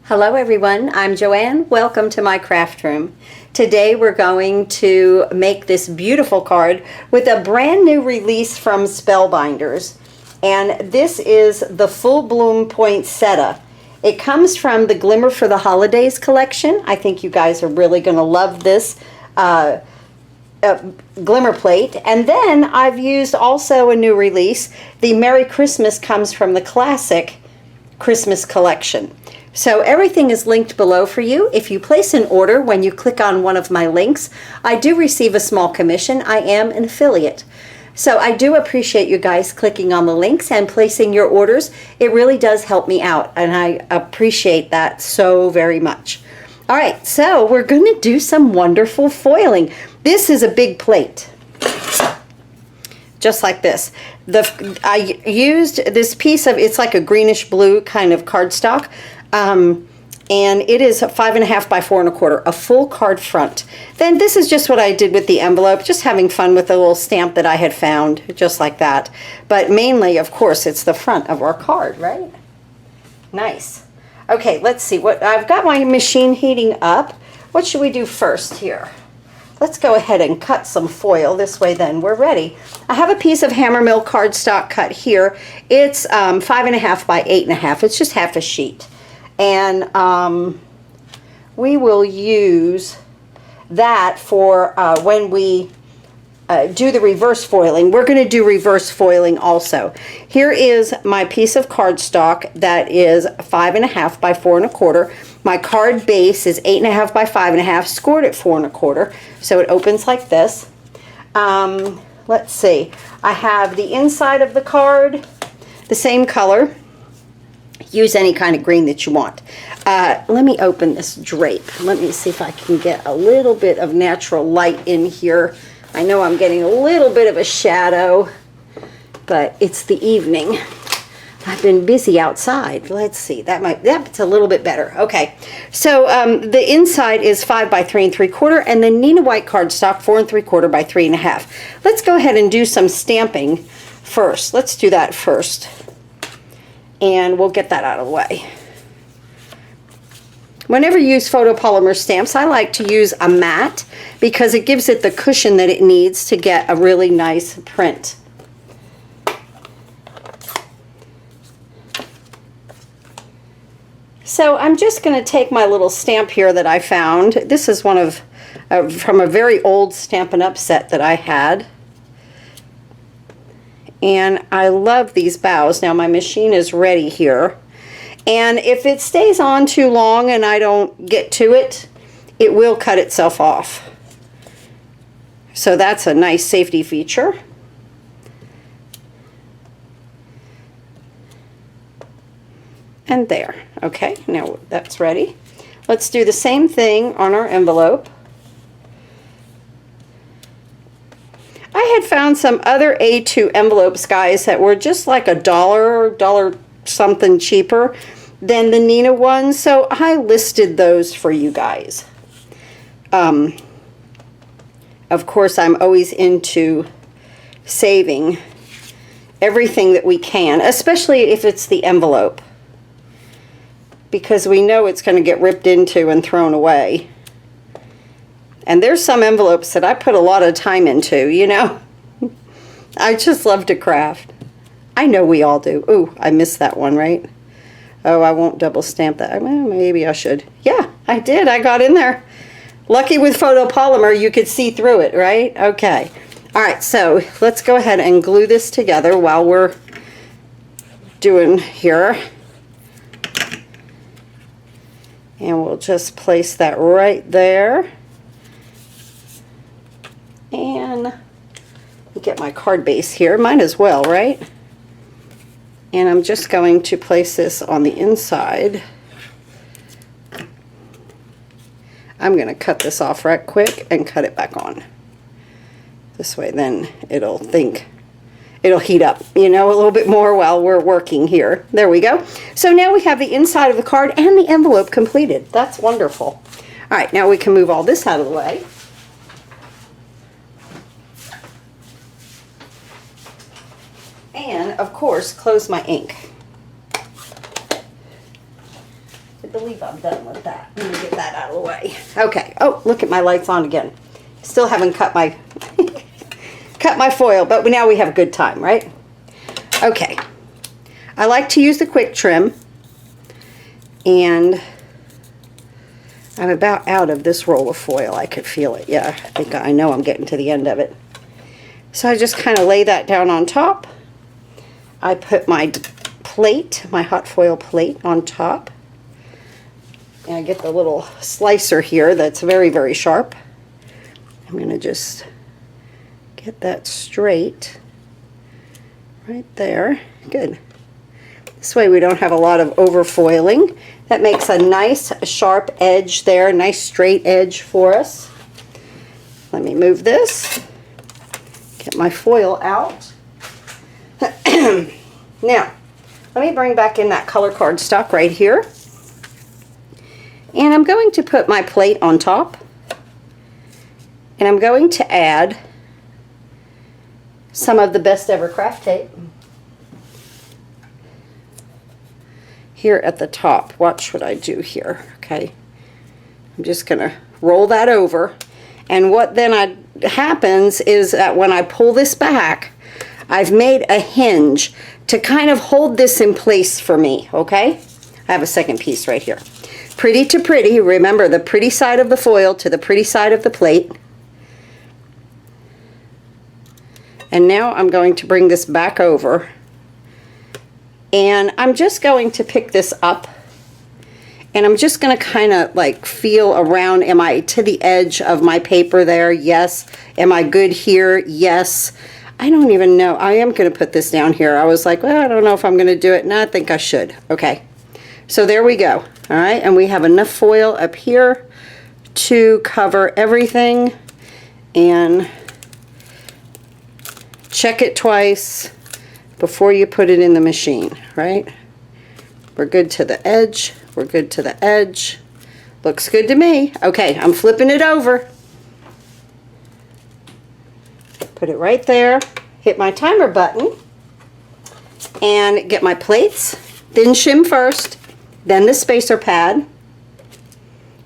Hello everyone, I'm Joanne. Welcome to my craft room. Today we're going to make this beautiful card with a brand new release from Spellbinders. And this is the Full Bloom Poinsettia. It comes from the Glimmer for the Holidays collection. I think you guys are really going to love this glimmer plate. And then I've used also a new release. The Merry Christmas comes from the classic Christmas collection. So everything is linked below for you. If you place an order when you click on one of my links, I do receive a small commission. I am an affiliate. So I do appreciate you guys clicking on the links and placing your orders. It really does help me out, and I appreciate that so very much. All right, so we're going to do some wonderful foiling. This is a big plate, just like this. I used this piece of, it's like a greenish blue kind of cardstock. And it is 5.5 by 4 1/4, a full card front. Then this is just what I did with the envelope, just having fun with the little stamp that I had found, just like that. But mainly, of course, it's the front of our card, right? Nice. Okay, let's see. What I've got my machine heating up. What should we do first here? Let's go ahead and cut some foil. This way then we're ready. I have a piece of Hammermill cardstock cut here. It's 5.5 by 8.5. It's just half a sheet. And we will use that for when we do the reverse foiling. We're going to do reverse foiling also. Here is my piece of cardstock that is 5.5 by 4 1/4. My card base is 8.5 by 5.5, scored at 4 1/4. So it opens like this. Let's see. I have the inside of the card, the same color. Use any kind of green that you want. Let me open this drape. Let me see if I can get a little bit of natural light in here. I know I'm getting a little bit of a shadow, but it's the evening. I've been busy outside. Let's see. That's a little bit better. Okay. So the inside is 5 by 3 3/4, and the Neenah white cardstock 4 3/4 by 3.5. Let's go ahead and do some stamping first. Let's do that first. And we'll get that out of the way. Whenever you use photopolymer stamps, I like to use a matte because it gives it the cushion that it needs to get a really nice print. So I'm just going to take my little stamp here that I found. This is one of from a very old Stampin' Up! Set that I had. And I love these bows. Now my machine is ready here. And if it stays on too long and I don't get to it, it will cut itself off. So that's a nice safety feature. And there. Okay, now that's ready. Let's do the same thing on our envelope. I had found some other A2 envelopes, guys, that were just like $1 something cheaper than the Neenah ones, so I listed those for you guys. Of course, I'm always into saving everything that we can, especially if it's the envelope, because we know it's going to get ripped into and thrown away. And there's some envelopes that I put a lot of time into, you know. I just love to craft. I know we all do. Ooh, I missed that one, right? Oh, I won't double stamp that. Well, maybe I should. Yeah, I did. I got in there. Lucky with photopolymer, you could see through it, right? Okay. All right, so let's go ahead and glue this together while we're doing here. And we'll just place that right there. And get my card base here. Might as well, right? And I'm just going to place this on the inside. I'm going to cut this off right quick and cut it back on. This way then it'll heat up, you know, a little bit more while we're working here. There we go. So now we have the inside of the card and the envelope completed. That's wonderful. All right, now we can move all this out of the way. And, of course, close my ink. Get believe I'm done with that. Let me get that out of the way. Okay. Oh, look at my lights on again. Still haven't cut my cut my foil, but now we have a good time, right? Okay. I like to use the quick trim, and I'm about out of this roll of foil. I could feel it. Yeah, I know I'm getting to the end of it. So I just kind of lay that down on top. I put my plate, my hot foil plate on top. And I get the little slicer here that's very, very sharp. I'm going to just get that straight right there. Good. This way we don't have a lot of overfoiling. That makes a nice sharp edge there, nice straight edge for us. Let me move this. Get my foil out. Now, let me bring back in that color cardstock right here. And I'm going to put my plate on top. And I'm going to add some of the Best Ever craft tape here at the top. Watch what I do here, okay? I'm just going to roll that over. And what then happens is that when I pull this back, I've made a hinge to kind of hold this in place for me, okay? I have a second piece right here. Pretty to pretty, remember the pretty side of the foil to the pretty side of the plate. And now I'm going to bring this back over. And I'm just going to pick this up. And I'm just going to kind of like feel around. Am I to the edge of my paper there? Yes. Am I good here? Yes. I don't even know. I am going to put this down here. I was like, well, I don't know if I'm going to do it. No, I think I should. Okay. So there we go. All right. And we have enough foil up here to cover everything. And check it twice before you put it in the machine, right? We're good to the edge. We're good to the edge. Looks good to me. Okay, I'm flipping it over. Put it right there. Hit my timer button. And get my plates. Thin shim first. Then the spacer pad.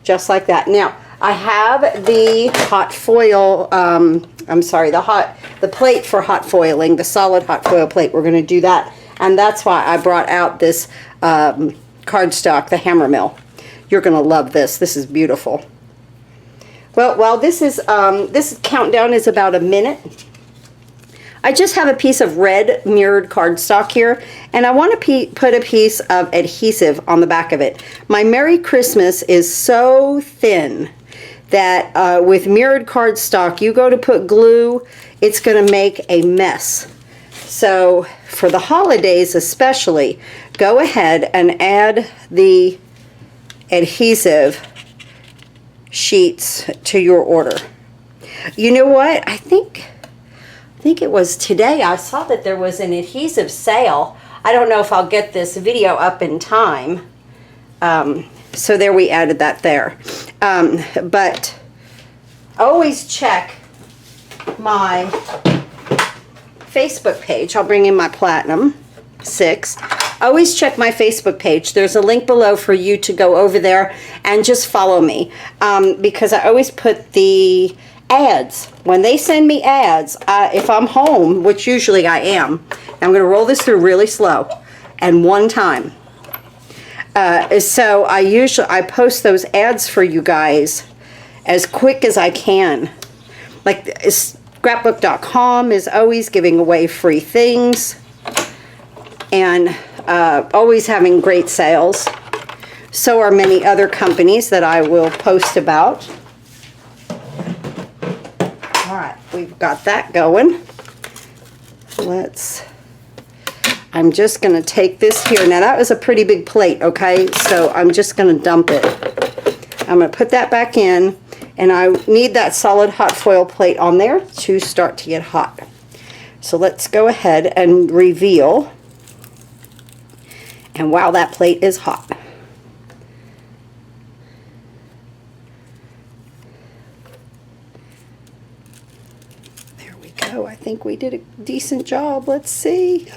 Just like that. Now, I have the hot foil, the plate for hot foiling, the solid hot foil plate. We're going to do that. And that's why I brought out this cardstock, the Hammermill. You're going to love this. This is beautiful. Well, while this countdown is about a minute, I just have a piece of red mirrored cardstock here, and I want to put a piece of adhesive on the back of it. My Merry Christmas is so thin that with mirrored cardstock, you go to put glue, it's going to make a mess. So for the holidays especially, go ahead and add the adhesive sheets to your order. You know what? I think it was today I saw that there was an adhesive sale. I don't know if I'll get this video up in time. So there, we added that there. But always check my Facebook page. I'll bring in my Platinum 6. Always check my Facebook page. There's a link below for you to go over there and just follow me. Because I always put the ads. When they send me ads, if I'm home, which usually I am, I'm going to roll this through really slow and one time. So I post those ads for you guys as quick as I can. Like scrapbook.com is always giving away free things and always having great sales. So are many other companies that I will post about. All right, we've got that going. I'm just going to take this here. Now that was a pretty big plate, okay? So I'm just going to dump it. I'm going to put that back in, and I need that solid hot foil plate on there to start to get hot. So let's go ahead and reveal. And wow, that plate is hot. There we go. I think we did a decent job. Let's see.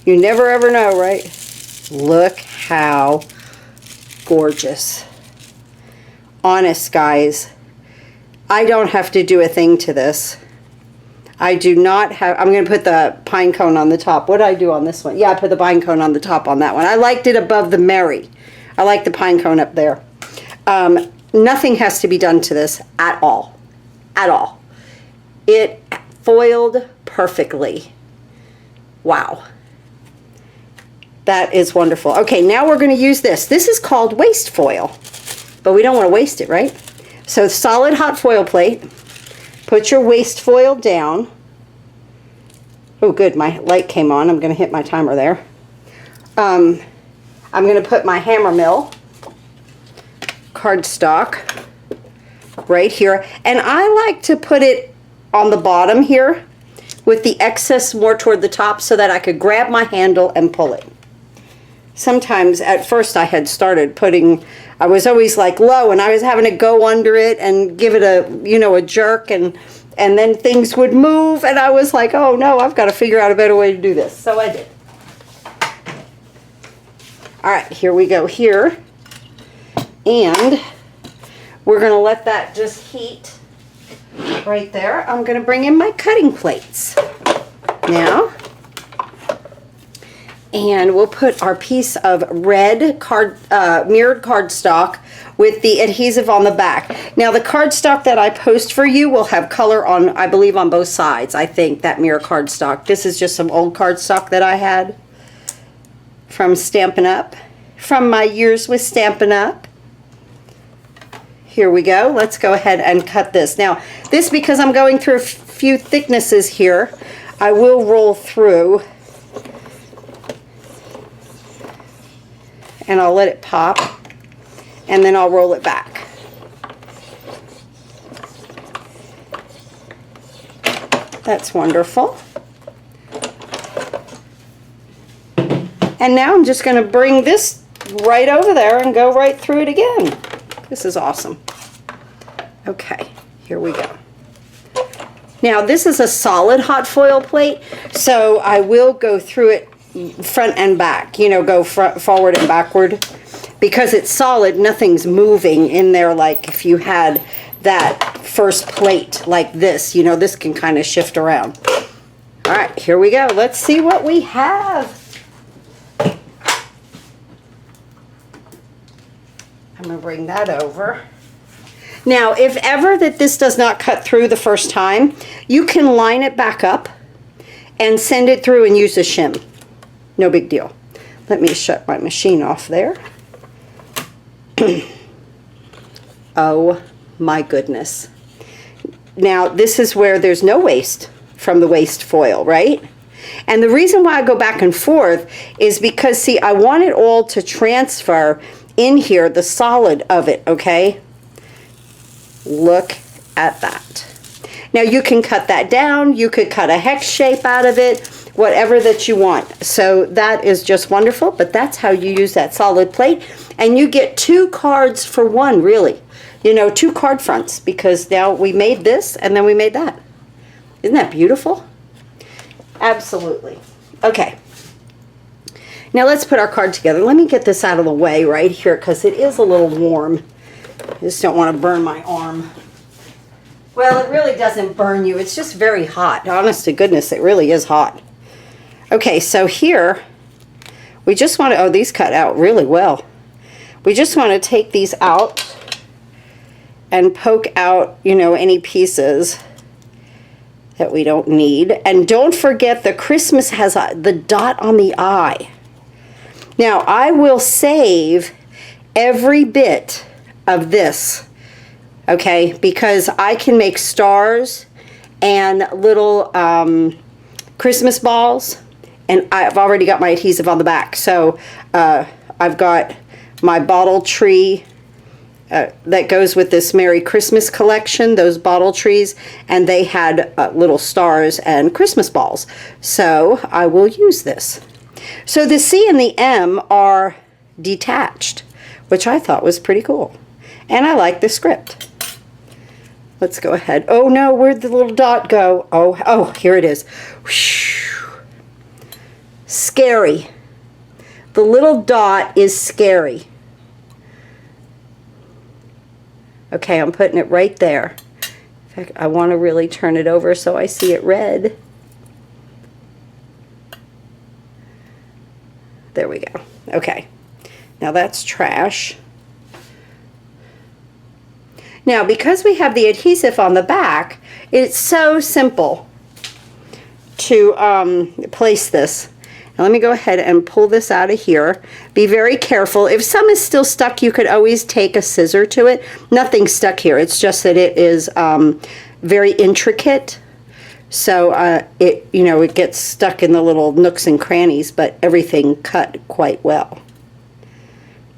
You never ever know, right? Look how gorgeous. Honest, guys, I don't have to do a thing to this. I do not have, I'm going to put the pine cone on the top. What did I do on this one? Yeah, I put the pine cone on the top on that one. I liked it above the Mary. I like the pine cone up there. Nothing has to be done to this at all. At all. It foiled perfectly. Wow. That is wonderful. Okay, now we're going to use this. This is called waste foil, but we don't want to waste it, right? So solid hot foil plate. Put your waste foil down. Oh, good, my light came on. I'm going to hit my timer there. I'm going to put my Hammermill cardstock right here. And I like to put it on the bottom here with the excess more toward the top so that I could grab my handle and pull it. Sometimes at first I had started putting, I was always like low and I was having to go under it and give it a, you know, a jerk, and then things would move and I was like, oh no, I've got to figure out a better way to do this. So I did. All right, here we go here. And we're going to let that just heat right there. I'm going to bring in my cutting plates now. And we'll put our piece of red mirrored cardstock with the adhesive on the back. Now the cardstock that I post for you will have color on, I believe, on both sides. I think that mirror cardstock. This is just some old cardstock that I had from Stampin' Up, from my years with Stampin' Up. Here we go. Let's go ahead and cut this. Now this, because I'm going through a few thicknesses here, I will roll through. And I'll let it pop, and then I'll roll it back. That's wonderful. And now I'm just going to bring this right over there and go right through it again. This is awesome. Okay, here we go. Now this is a solid hot foil plate, so I will go through it front and back, you know, go forward and backward. Because it's solid, nothing's moving in there like if you had that first plate like this. You know, this can kind of shift around. All right, here we go. Let's see what we have. I'm going to bring that over. Now, if ever that this does not cut through the first time, you can line it back up and send it through and use a shim. No big deal. Let me shut my machine off there. Oh my goodness. Now this is where there's no waste from the waste foil, right? And the reason why I go back and forth is because, see, I want it all to transfer in here, the solid of it, okay? Look at that. Now you can cut that down, you could cut a hex shape out of it, whatever that you want. So that is just wonderful, but that's how you use that solid plate. And you get 2 cards for one, really. You know, 2 card fronts, because now we made this and then we made that. Isn't that beautiful? Absolutely. Okay. Now let's put our card together. Let me get this out of the way right here because it is a little warm. I just don't want to burn my arm. Well, it really doesn't burn you. It's just very hot. Honest to goodness, it really is hot. Okay, so here, we just want to, oh, these cut out really well. We just want to take these out and poke out, you know, any pieces that we don't need. And don't forget the Christmas has the dot on the eye. Now, I will save every bit of this, okay, because I can make stars and little Christmas balls, and I've already got my adhesive on the back. So I've got my bottle tree that goes with this Merry Christmas collection, those bottle trees, and they had little stars and Christmas balls. So I will use this. So the C and the M are detached, which I thought was pretty cool. And I like the script. Let's go ahead. Oh no, where'd the little dot go? Oh, here it is. Whew. Scary. The little dot is scary. Okay, I'm putting it right there. In fact, I want to really turn it over so I see it red. There we go. Okay, now that's trash. Now, because we have the adhesive on the back, it's so simple to place this. Now, let me go ahead and pull this out of here. Be very careful. If some is still stuck, you could always take a scissor to it. Nothing's stuck here. It's just that it is very intricate. So it gets stuck in the little nooks and crannies, but everything cut quite well.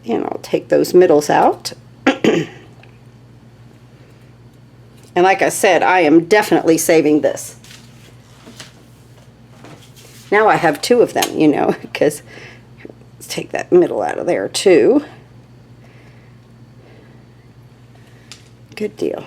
And I'll take those middles out. And like I said, I am definitely saving this. Now I have two of them, because let's take that middle out of there too. Good deal.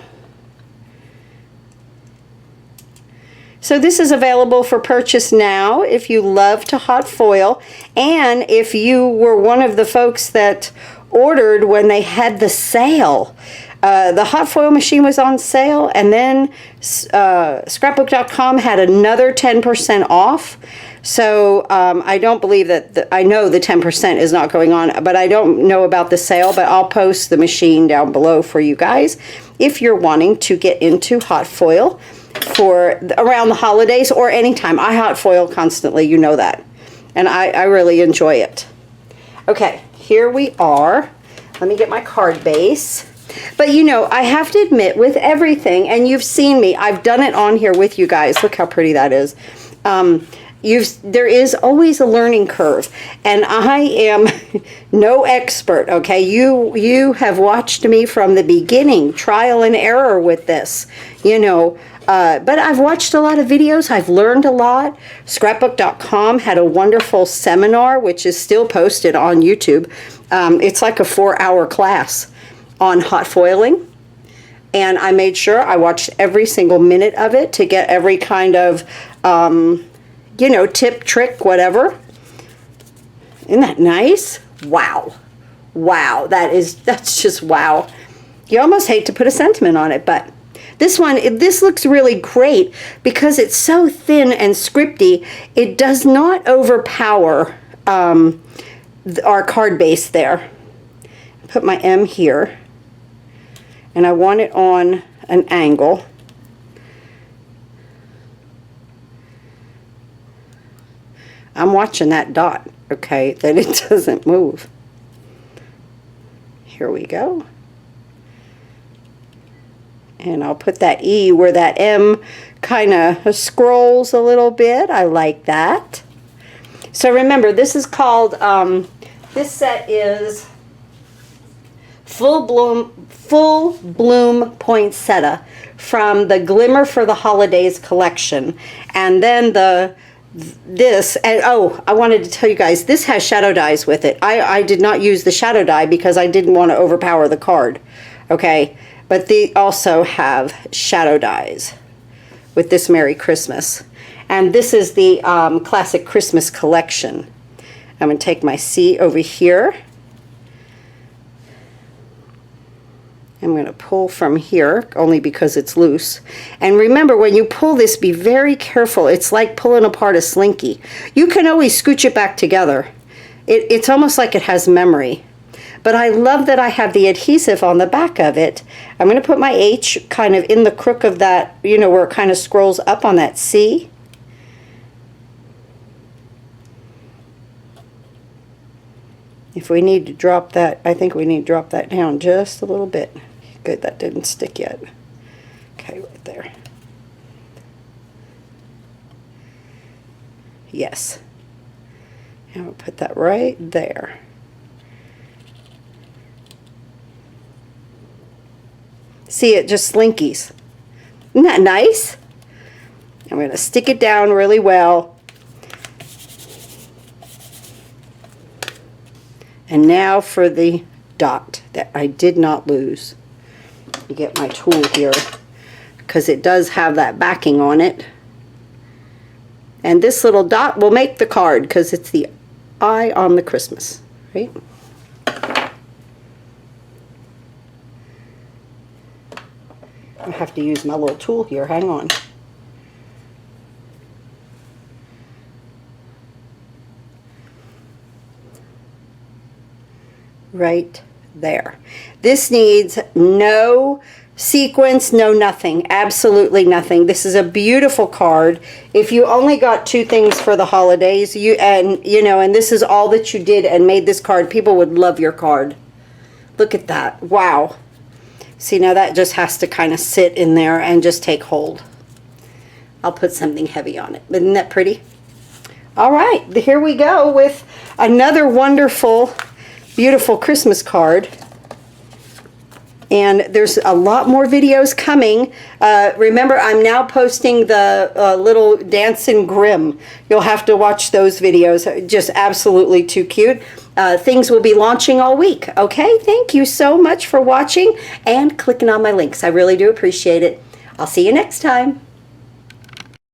So this is available for purchase now if you love to hot foil, and if you were one of the folks that ordered when they had the sale. The hot foil machine was on sale, and then scrapbook.com had another 10% off. So I don't believe that, I know the 10% is not going on, but I don't know about the sale, but I'll post the machine down below for you guys if you're wanting to get into hot foil for around the holidays or anytime. I hot foil constantly, you know that, and I really enjoy it. Okay, here we are. Let me get my card base. But I have to admit, with everything, and you've seen me, I've done it on here with you guys. Look how pretty that is. There is always a learning curve, and I am no expert, okay? You have watched me from the beginning, trial and error with this, but I've watched a lot of videos. I've learned a lot. Scrapbook.com had a wonderful seminar, which is still posted on YouTube. It's like a 4-hour class on hot foiling, and I made sure I watched every single minute of it to get every kind of tip, trick, whatever. Isn't that nice? Wow. That's just wow. You almost hate to put a sentiment on it, but this looks really great because it's so thin and scripty. It does not overpower our card base there. Put my M here, and I want it on an angle. I'm watching that dot, okay, that it doesn't move. Here we go. And I'll put that E where that M kind of scrolls a little bit. I like that. So remember, this is called, this set is Full Bloom Poinsettia from the Glimmer for the Holidays collection. And then this, and oh, I wanted to tell you guys, this has shadow dyes with it. I did not use the shadow dye because I didn't want to overpower the card, okay? But they also have shadow dyes with this Merry Christmas. And this is the Classic Christmas collection. I'm going to take my C over here. I'm going to pull from here only because it's loose. And remember, when you pull this, be very careful. It's like pulling apart a Slinky. You can always scooch it back together. It's almost like it has memory. But I love that I have the adhesive on the back of it. I'm going to put my H kind of in the crook of that, where it kind of scrolls up on that C. If we need to drop that, I think we need to drop that down just a little bit. Good, that didn't stick yet. Okay, right there. Yes. And we'll put that right there. See, it just slinkies. Isn't that nice? I'm going to stick it down really well. And now for the dot that I did not lose. Let me get my tool here because it does have that backing on it. And this little dot will make the card because it's the eye on the Christmas, right? have to use my little tool here. Hang on. Right there. This needs no sequence, no nothing, absolutely nothing. This is a beautiful card. If you only got 2 things for the holidays, and this is all that you did and made this card, people would love your card. Look at that. Wow. See, now that just has to kind of sit in there and just take hold. I'll put something heavy on it. Isn't that pretty? All right, here we go with another wonderful, beautiful Christmas card. And there's a lot more videos coming. Remember, I'm now posting the little Dancing Grimm. You'll have to watch those videos. Just absolutely too cute. Things will be launching all week. Okay, thank you so much for watching and clicking on my links. I really do appreciate it. I'll see you next time.